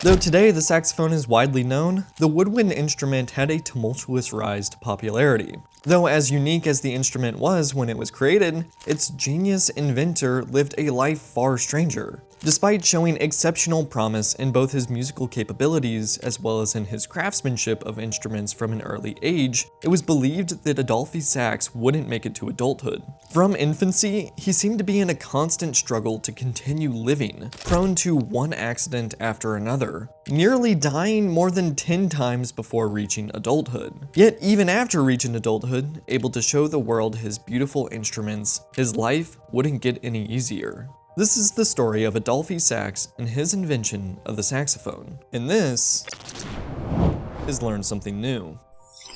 Though today the saxophone is widely known, the woodwind instrument had a tumultuous rise to popularity. Though as unique as the instrument was when it was created, its genius inventor lived a life far stranger. Despite showing exceptional promise in both his musical capabilities as well as in his craftsmanship of instruments from an early age, it was believed that Adolphe Sax wouldn't make it to adulthood. From infancy, he seemed to be in a constant struggle to continue living, prone to one accident after another, nearly dying more than 10 times before reaching adulthood. Yet even after reaching adulthood, able to show the world his beautiful instruments, his life wouldn't get any easier. This is the story of Adolphe Sax and his invention of the saxophone. And this is Learn Something New.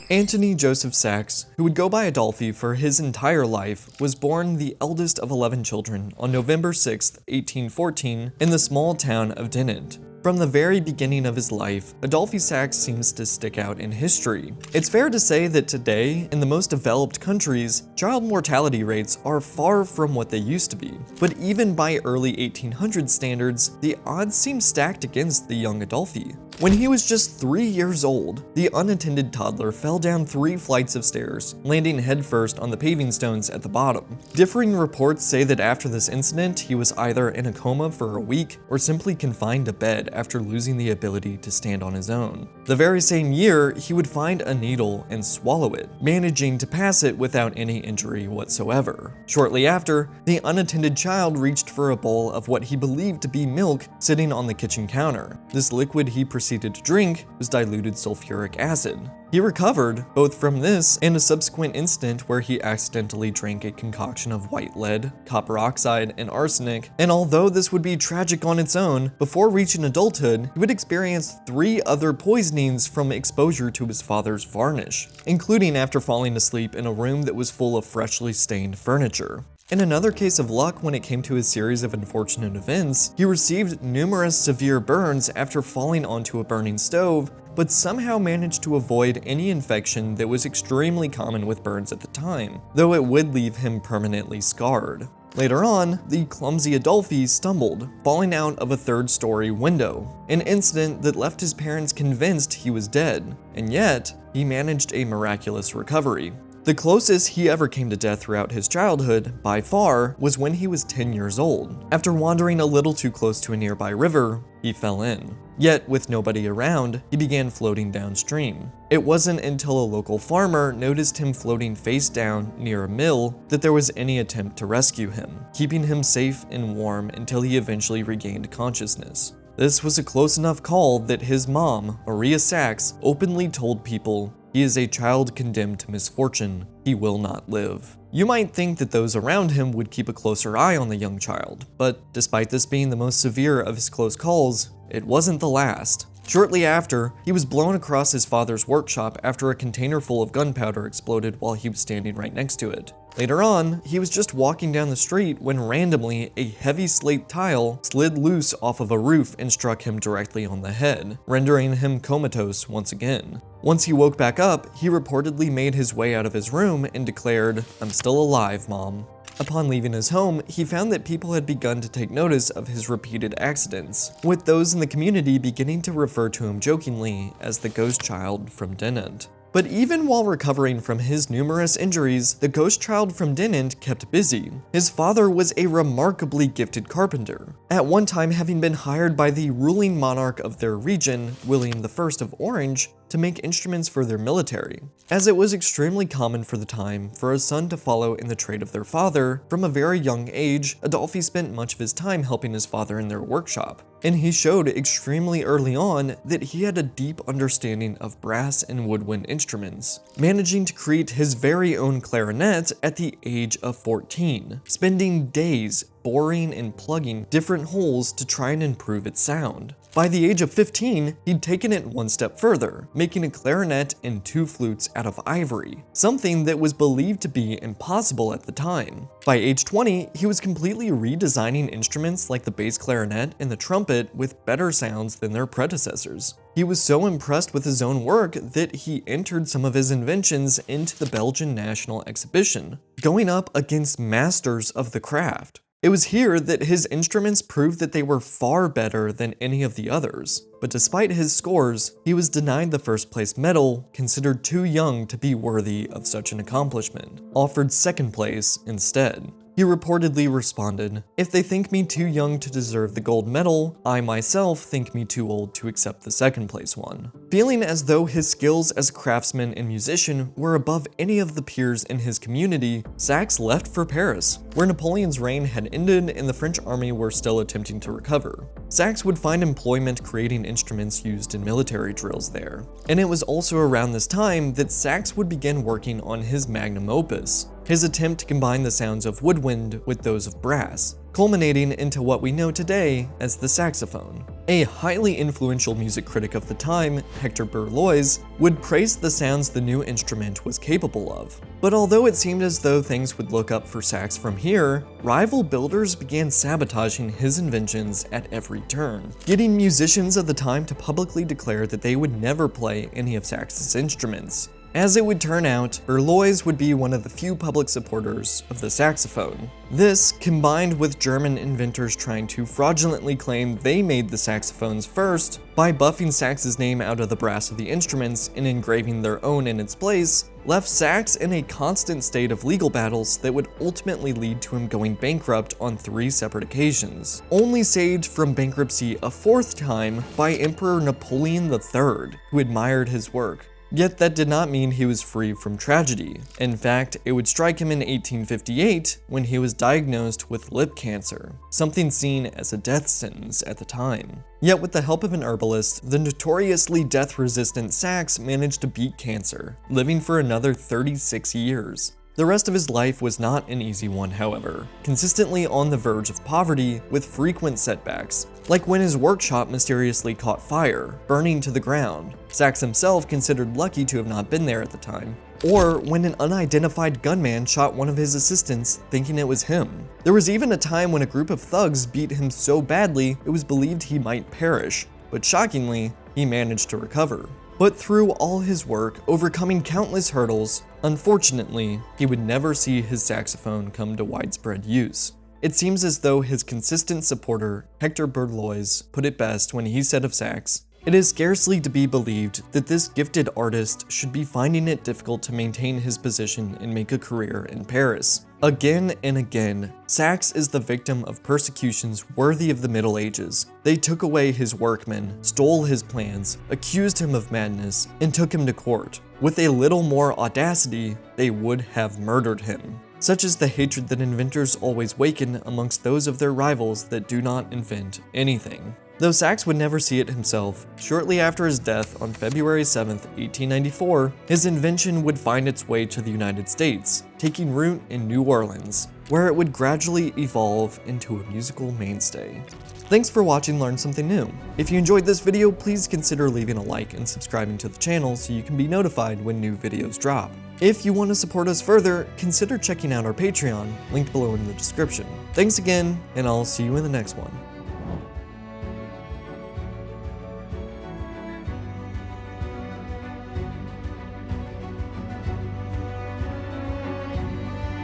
Antony Joseph Sax, who would go by Adolphe for his entire life, was born the eldest of 11 children on November 6, 1814, in the small town of Dinant. From the very beginning of his life, Adolphe Sax seems to stick out in history. It's fair to say that today, in the most developed countries, child mortality rates are far from what they used to be. But even by early 1800s standards, the odds seem stacked against the young Adolphe. When he was just 3 years old, the unattended toddler fell down 3 flights of stairs, landing headfirst on the paving stones at the bottom. Differing reports say that after this incident, he was either in a coma for a week or simply confined to bed after losing the ability to stand on his own. The very same year, he would find a needle and swallow it, managing to pass it without any injury whatsoever. Shortly after, the unattended child reached for a bowl of what he believed to be milk sitting on the kitchen counter. This liquid he proceeded to drink was diluted sulfuric acid. He recovered, both from this and a subsequent incident where he accidentally drank a concoction of white lead, copper oxide, and arsenic, and although this would be tragic on its own, before reaching adulthood, he would experience 3 other poisonings from exposure to his father's varnish, including after falling asleep in a room that was full of freshly stained furniture. In another case of luck when it came to a series of unfortunate events, he received numerous severe burns after falling onto a burning stove, but somehow managed to avoid any infection that was extremely common with burns at the time, though it would leave him permanently scarred. Later on, the clumsy Adolphe stumbled, falling out of a 3rd-story window, an incident that left his parents convinced he was dead, and yet, he managed a miraculous recovery. The closest he ever came to death throughout his childhood, by far, was when he was 10 years old. After wandering a little too close to a nearby river, he fell in. Yet, with nobody around, he began floating downstream. It wasn't until a local farmer noticed him floating face down near a mill that there was any attempt to rescue him, keeping him safe and warm until he eventually regained consciousness. This was a close enough call that his mom, Maria Sax, openly told people, "He is a child condemned to misfortune. He will not live." You might think that those around him would keep a closer eye on the young child, but despite this being the most severe of his close calls, it wasn't the last. Shortly after, he was blown across his father's workshop after a container full of gunpowder exploded while he was standing right next to it. Later on, he was just walking down the street when randomly a heavy slate tile slid loose off of a roof and struck him directly on the head, rendering him comatose once again. Once he woke back up, he reportedly made his way out of his room and declared, "I'm still alive, Mom." Upon leaving his home, he found that people had begun to take notice of his repeated accidents, with those in the community beginning to refer to him jokingly as the ghost child from Dinant. But even while recovering from his numerous injuries, the ghost child from Dinant kept busy. His father was a remarkably gifted carpenter, at one time having been hired by the ruling monarch of their region, William I of Orange, to make instruments for their military, as it was extremely common for the time for a son to follow in the trade of their father. From a very young age, Adolphe spent much of his time helping his father in their workshop, and he showed extremely early on that he had a deep understanding of brass and woodwind instruments, managing to create his very own clarinet at the age of 14, spending days boring and plugging different holes to try and improve its sound. By the age of 15, he'd taken it one step further, making a clarinet and 2 flutes out of ivory, something that was believed to be impossible at the time. By age 20, he was completely redesigning instruments like the bass clarinet and the trumpet with better sounds than their predecessors. He was so impressed with his own work that he entered some of his inventions into the Belgian National Exhibition, going up against masters of the craft. It was here that his instruments proved that they were far better than any of the others. But despite his scores, he was denied the first place medal, considered too young to be worthy of such an accomplishment, offered second place instead. He reportedly responded, "If they think me too young to deserve the gold medal, I myself think me too old to accept the second place one." Feeling as though his skills as a craftsman and musician were above any of the peers in his community, Sax left for Paris, where Napoleon's reign had ended and the French army were still attempting to recover. Sax would find employment creating instruments used in military drills there. And it was also around this time that Sax would begin working on his magnum opus, his attempt to combine the sounds of woodwind with those of brass, culminating into what we know today as the saxophone. A highly influential music critic of the time, Hector Berlioz, would praise the sounds the new instrument was capable of. But although it seemed as though things would look up for Sax from here, rival builders began sabotaging his inventions at every turn, getting musicians of the time to publicly declare that they would never play any of Sax's instruments. As it would turn out, Berlioz would be one of the few public supporters of the saxophone. This, combined with German inventors trying to fraudulently claim they made the saxophones first by buffing Sax's name out of the brass of the instruments and engraving their own in its place, left Sax in a constant state of legal battles that would ultimately lead to him going bankrupt on 3 separate occasions, only saved from bankruptcy a 4th time by Emperor Napoleon III, who admired his work. Yet that did not mean he was free from tragedy. In fact, it would strike him in 1858 when he was diagnosed with lip cancer, something seen as a death sentence at the time. Yet with the help of an herbalist, the notoriously death-resistant Sax managed to beat cancer, living for another 36 years. The rest of his life was not an easy one, however, consistently on the verge of poverty with frequent setbacks, like when his workshop mysteriously caught fire, burning to the ground. Sax himself considered lucky to have not been there at the time, or when an unidentified gunman shot one of his assistants thinking it was him. There was even a time when a group of thugs beat him so badly it was believed he might perish, but shockingly, he managed to recover. But through all his work, overcoming countless hurdles, unfortunately, he would never see his saxophone come to widespread use. It seems as though his consistent supporter, Hector Berlioz, put it best when he said of Sax, "It is scarcely to be believed that this gifted artist should be finding it difficult to maintain his position and make a career in Paris." Again and again, Sax is the victim of persecutions worthy of the Middle Ages. They took away his workmen, stole his plans, accused him of madness, and took him to court. With a little more audacity, they would have murdered him. Such is the hatred that inventors always waken amongst those of their rivals that do not invent anything. Though Sax would never see it himself, shortly after his death on February 7, 1894, his invention would find its way to the United States, taking root in New Orleans, where it would gradually evolve into a musical mainstay. Thanks for watching Learn Something New. If you enjoyed this video, please consider leaving a like and subscribing to the channel so you can be notified when new videos drop. If you want to support us further, consider checking out our Patreon, linked below in the description. Thanks again, and I'll see you in the next one.